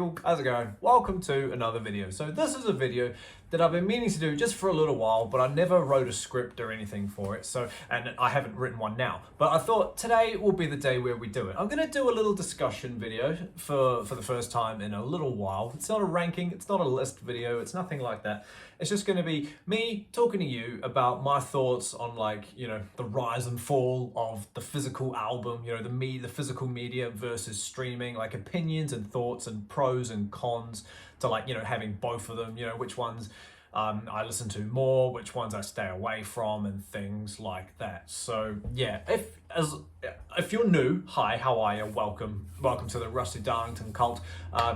people, how's it going? Welcome to another video. So this is a video that I've been meaning to do just for a little while, but I never wrote a script or anything for it. And I haven't written one now, but I thought today will be the day where we do it. I'm gonna do a little discussion video for the first time in a little while. It's not a ranking, it's not a list video, it's nothing like that. It's just gonna be me talking to you about my thoughts on, like, you know, the rise and fall of the physical album, you know, the physical media versus streaming, like opinions and thoughts and pros and cons to, like, you know, having both of them, you know, which ones I listen to more, which ones I stay away from, and things like that. So yeah, if you're new, hi, how are you? Welcome to the Rusty Darlington cult.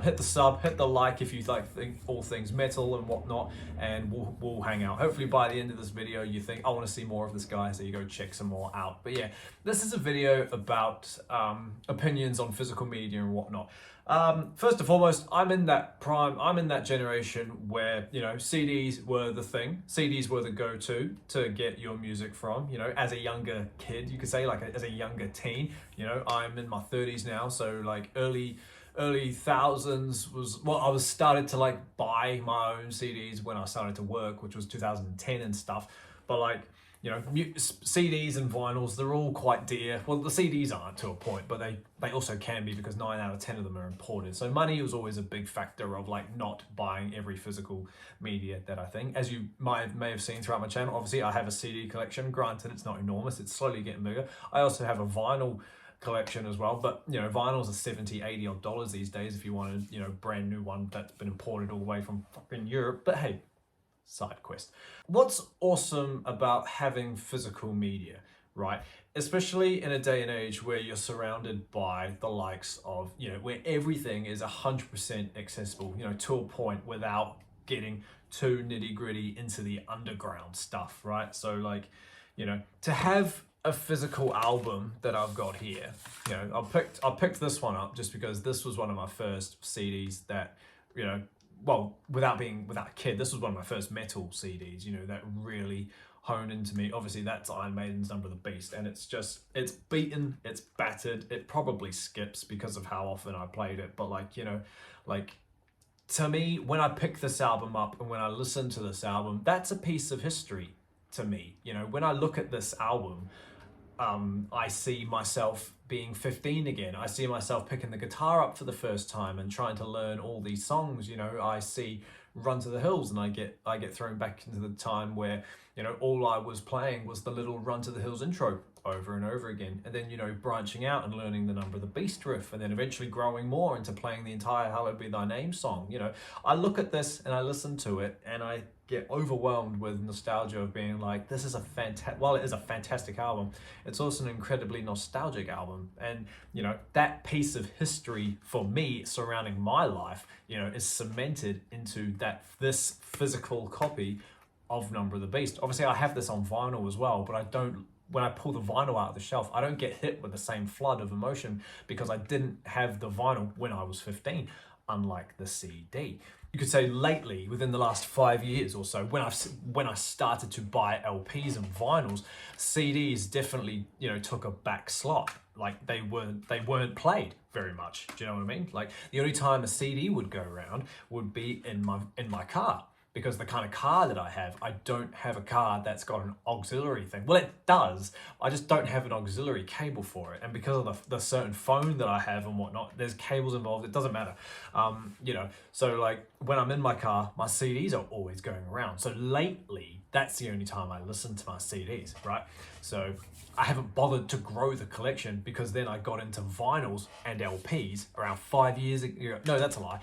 Hit the sub, hit the like if you like all things metal and whatnot, and we'll hang out. Hopefully by the end of this video you think I want to see more of this guy, so you go check some more out. But yeah, this is a video about opinions on physical media and whatnot. First and foremost, I'm in that generation where, you know, CDs were the thing. CDs were the go-to to get your music from, you know, as a younger kid, you could say, like as a younger teen. You know, I'm in my 30s now, so like early thousands was, well, I was started to like buy my own CDs when I started to work, which was 2010 and stuff. But like, you know, CDs and vinyls, they're all quite dear. Well, the CDs aren't to a point, but they also can be, because 9 out of 10 of them are imported. So money was always a big factor of like not buying every physical media that I think. As you may have seen throughout my channel, obviously I have a CD collection. Granted, it's not enormous, it's slowly getting bigger. I also have a vinyl collection as well, but you know, vinyls are 70, 80 odd dollars these days if you want a, you know, brand new one that's been imported all the way from fucking Europe. But hey, side quest. What's awesome about having physical media, right? Especially in a day and age where you're surrounded by the likes of, you know, where everything is 100% accessible, you know, to a point without getting too nitty gritty into the underground stuff, right? So like, you know, to have a physical album that I've got here, you know, I picked this one up just because this was one of my first CDs that, you know, well, without a kid, this was one of my first metal CDs, you know, that really honed into me. Obviously, that's Iron Maiden's Number of the Beast, and it's beaten, it's battered, it probably skips because of how often I played it, but like, you know, like, to me, when I pick this album up and when I listen to this album, that's a piece of history to me. You know, when I look at this album, I see myself being 15 again. I see myself picking the guitar up for the first time and trying to learn all these songs. You know, I see Run to the Hills, and I get thrown back into the time where, you know, all I was playing was the little Run to the Hills intro over and over again, and then, you know, branching out and learning the Number of the Beast riff, and then eventually growing more into playing the entire Hallowed Be Thy Name song. You know, I look at this and I listen to it and I get overwhelmed with nostalgia of being like, this is while it is a fantastic album, it's also an incredibly nostalgic album. And, you know, that piece of history for me surrounding my life, you know, is cemented into this physical copy of Number of the Beast. Obviously I have this on vinyl as well, but when I pull the vinyl out of the shelf, I don't get hit with the same flood of emotion because I didn't have the vinyl when I was 15, unlike the CD. You could say lately, within the last 5 years or so, when I started to buy LPs and vinyls, CDs definitely, you know, took a back slot. Like they weren't played very much. Do you know what I mean? Like the only time a CD would go around would be in my car. Because the kind of car that I don't have a car that's got an auxiliary thing. Well, it does, I just don't have an auxiliary cable for it. And because of the certain phone that I have and whatnot, there's cables involved, it doesn't matter. You know, so like when I'm in my car, my CDs are always going around. So lately, that's the only time I listen to my CDs, right? So I haven't bothered to grow the collection because then I got into vinyls and LPs around 5 years ago. No, that's a lie.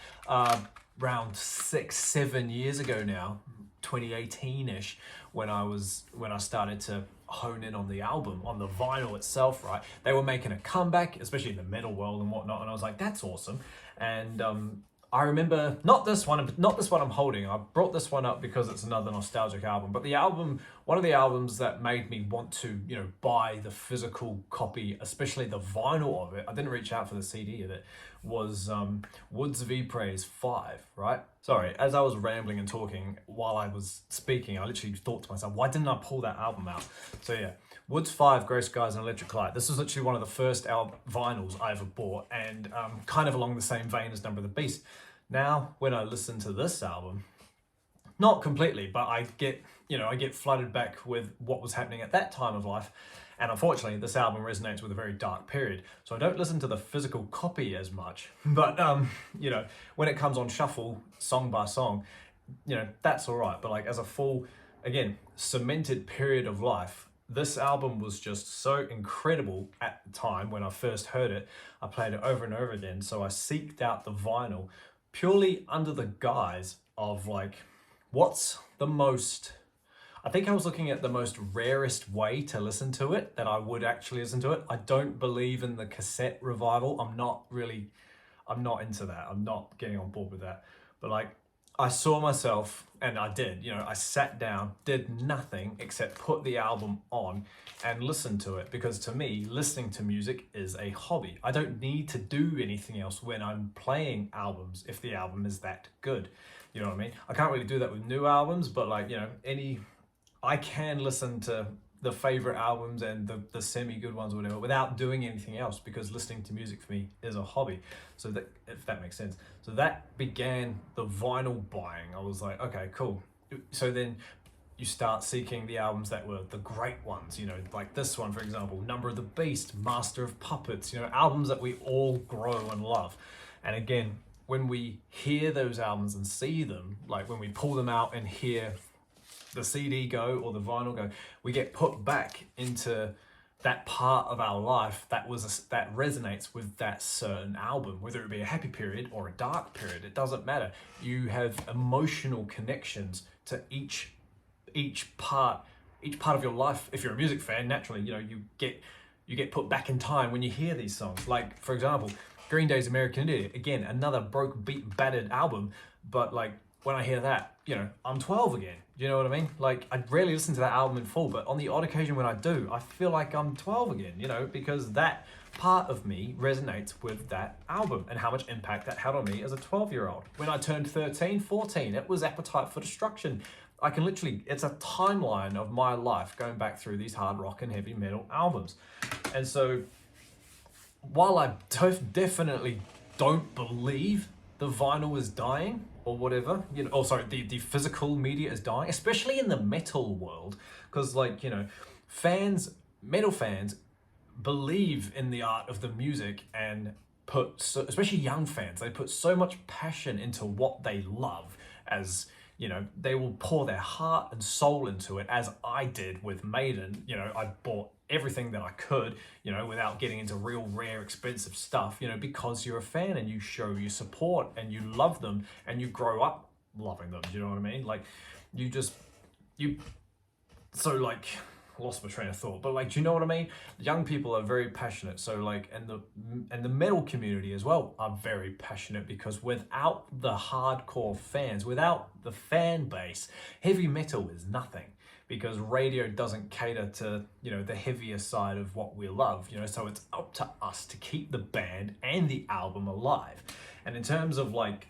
Around 6-7 years ago now, 2018-ish, when I started to hone in on the album, on the vinyl itself, right? They were making a comeback, especially in the metal world and whatnot, and I was like, that's awesome. And I remember, not this one I'm holding. I brought this one up because it's another nostalgic album, but one of the albums that made me want to, you know, buy the physical copy, especially the vinyl of it, I didn't reach out for the CD of it, was Woods of Ypres 5, right? Sorry, as I was rambling and talking while I was speaking, I literally thought to myself, why didn't I pull that album out? So yeah, Woods 5, Grey Skies and Electric Light. This was literally one of the first vinyls I ever bought, and kind of along the same vein as Number of the Beast. Now, when I listen to this album, not completely, but I get flooded back with what was happening at that time of life. And unfortunately, this album resonates with a very dark period. So I don't listen to the physical copy as much. But, when it comes on shuffle, song by song, that's all right. But like as a full, again, cemented period of life, this album was just so incredible at the time when I first heard it. I played it over and over again. So I seeked out the vinyl purely under the guise of like, what's the most, I think I was looking at the most rarest way to listen to it, that I would actually listen to it. I don't believe in the cassette revival. I'm not into that. I'm not getting on board with that. But like, I saw myself, and I did, I sat down, did nothing except put the album on and listen to it, because to me, listening to music is a hobby. I don't need to do anything else when I'm playing albums if the album is that good. You know what I mean? I can't really do that with new albums, but like, I can listen to the favorite albums and the semi-good ones or whatever without doing anything else, because listening to music for me is a hobby. So that, if that makes sense. So that began the vinyl buying. I was like, okay, cool. So then you start seeking the albums that were the great ones, like this one, for example, Number of the Beast, Master of Puppets, albums that we all grow and love. And again, when we hear those albums and see them, like when we pull them out and hear the CD go or the vinyl go, we get put back into that part of our life that resonates with that certain album, whether it be a happy period or a dark period. It doesn't matter. You have emotional connections to each part of your life. If you're a music fan, naturally, you get put back in time when you hear these songs. Like, for example, Green Day's American Idiot, again, another broke, beat, battered album, but like, when I hear that, I'm 12 again. Do you know what I mean? Like, I rarely listen to that album in full, but on the odd occasion when I do, I feel like I'm 12 again, because that part of me resonates with that album and how much impact that had on me as a 12-year-old. When I turned 13, 14, it was Appetite for Destruction. I can literally, it's a timeline of my life going back through these hard rock and heavy metal albums. And so, while I definitely don't believe the vinyl is dying or whatever, the physical media is dying, especially in the metal world, because like, metal fans believe in the art of the music and especially young fans, they put so much passion into what they love, as they will pour their heart and soul into it, as I did with Maiden. I bought everything that I could, without getting into real rare expensive stuff, because you're a fan and you show your support and you love them and you grow up loving them. Do you know what I mean? Like, lost my train of thought, but like, do you know what I mean? Young people are very passionate. So like, and the metal community as well are very passionate, because without the hardcore fans, without the fan base, heavy metal is nothing, because radio doesn't cater to, the heavier side of what we love, so it's up to us to keep the band and the album alive. And in terms of like,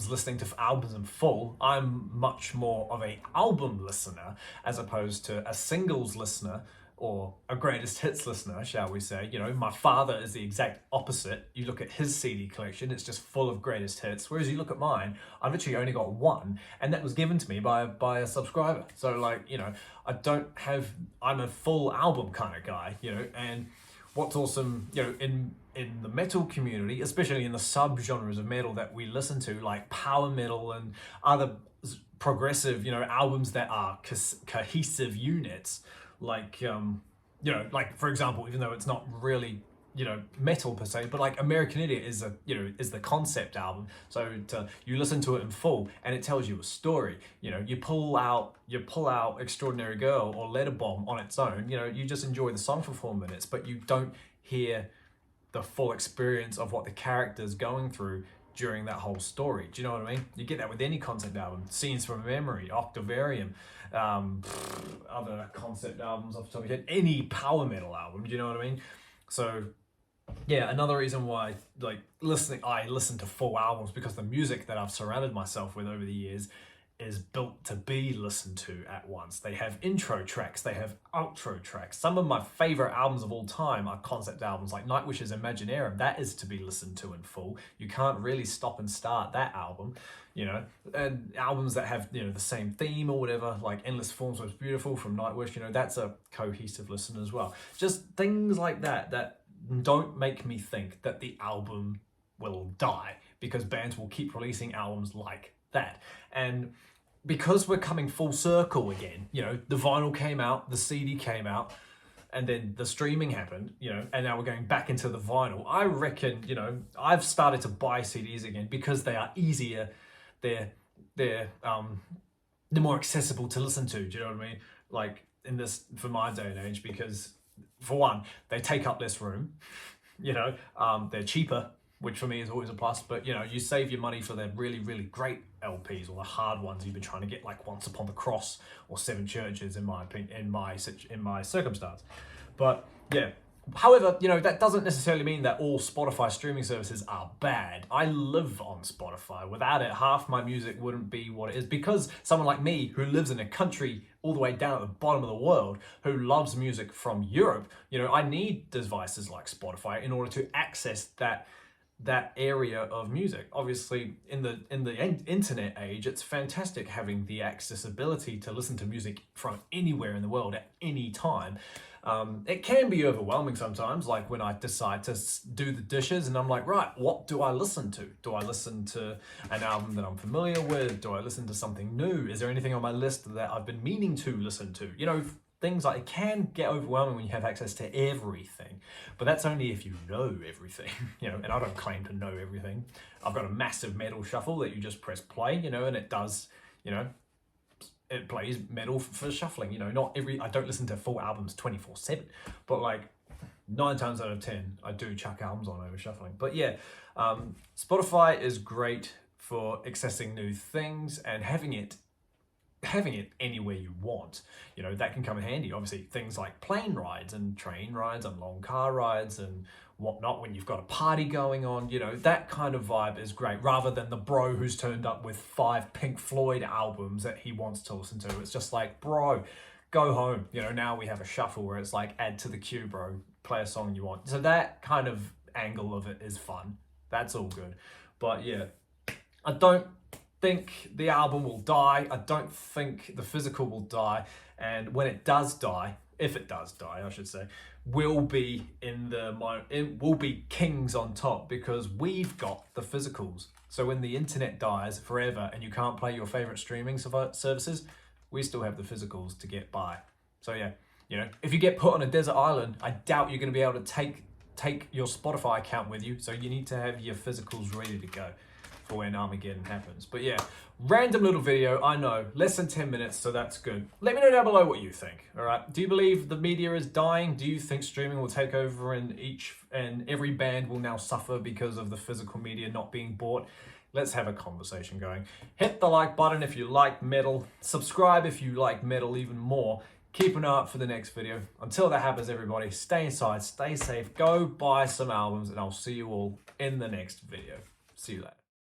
listening to albums in full, I'm much more of a album listener as opposed to a singles listener or a greatest hits listener, shall we say. My father is the exact opposite. You look at his CD collection, it's just full of greatest hits, whereas you look at mine, I've literally only got one, and that was given to me by a subscriber. So like, I'm a full album kind of guy, and what's awesome, in the metal community, especially in the sub-genres of metal that we listen to, like power metal and other progressive, albums that are cohesive units, like, like, for example, even though it's not really, metal per se, but like American Idiot is the concept album. So you listen to it in full and it tells you a story. You pull out Extraordinary Girl or Let It Bomb on its own, you just enjoy the song for 4 minutes, but you don't hear the full experience of what the character's going through during that whole story. Do you know what I mean? You get that with any concept album. Scenes from Memory, Octavarium, other concept albums off the top of your head, any power metal album. Do you know what I mean? So yeah, another reason why I listen to full albums, because the music that I've surrounded myself with over the years is built to be listened to at once. They have intro tracks, they have outro tracks. Some of my favorite albums of all time are concept albums like Nightwish's Imaginarium. That is to be listened to in full. You can't really stop and start that album, you know. And albums that have, you know, the same theme or whatever, like Endless Forms Was Beautiful from Nightwish, you know, that's a cohesive listen as well. Just things like that that don't make me think that the album will die, because bands will keep releasing albums like that. And because we're coming full circle again, you know, the vinyl came out, the CD came out, and then the streaming happened, you know, and now we're going back into the vinyl. I reckon, you know, I've started to buy CDs again because they are easier, they're more accessible to listen to. Do you know what I mean? Like in this, for my day and age, because for one, they take up less room, you know, they're cheaper, which for me is always a plus. But you know, you save your money for the really, really great LPs, or the hard ones you've been trying to get, like Once Upon the Cross or Seven Churches, in my opinion, in my circumstance. But yeah, however, you know, that doesn't necessarily mean that all Spotify streaming services are bad. I live on Spotify. Without it, half my music wouldn't be what it is, because someone like me who lives in a country all the way down at the bottom of the world, who loves music from Europe, you know, I need devices like Spotify in order to access that area of music. Obviously, in the internet age, it's fantastic having the accessibility to listen to music from anywhere in the world at any time. It can be overwhelming sometimes, like when I decide to do the dishes and I'm like, right, what do I listen to? Do I listen to an album that I'm familiar with? Do I listen to something new? Is there anything on my list that I've been meaning to listen to? You know, things like, it can get overwhelming when you have access to everything, but that's only if you know everything, you know, and I don't claim to know everything. I've got a massive metal shuffle that you just press play, you know, and it does, you know, it plays metal for shuffling, you know. I don't listen to full albums 24/7, but like 9 times out of 10, I do chuck albums on over shuffling. But yeah, Spotify is great for accessing new things and having it anywhere you want. You know, that can come in handy. Obviously, things like plane rides and train rides and long car rides and whatnot, when you've got a party going on, you know, that kind of vibe is great, rather than the bro who's turned up with 5 Pink Floyd albums that he wants to listen to. It's just like, bro, go home. You know, now we have a shuffle where it's like, add to the queue, bro, play a song you want. So that kind of angle of it is fun. That's all good. But yeah, I don't think the album will die. I don't think the physical will die. And when it does die, if it does die, I should say, we'll be we'll be kings on top, because we've got the physicals. So when the internet dies forever and you can't play your favorite streaming services, we still have the physicals to get by. So yeah, you know, if you get put on a desert island, I doubt you're going to be able to take your Spotify account with you. So you need to have your physicals ready to go for when Armageddon happens. But yeah, random little video, I know, less than 10 minutes, so that's good. Let me know down below what you think, all right? Do you believe the media is dying? Do you think streaming will take over and every band will now suffer because of the physical media not being bought? Let's have a conversation going. Hit the like button if you like metal. Subscribe if you like metal even more. Keep an eye out for the next video. Until that happens, everybody, stay inside, stay safe, go buy some albums, and I'll see you all in the next video. See you later.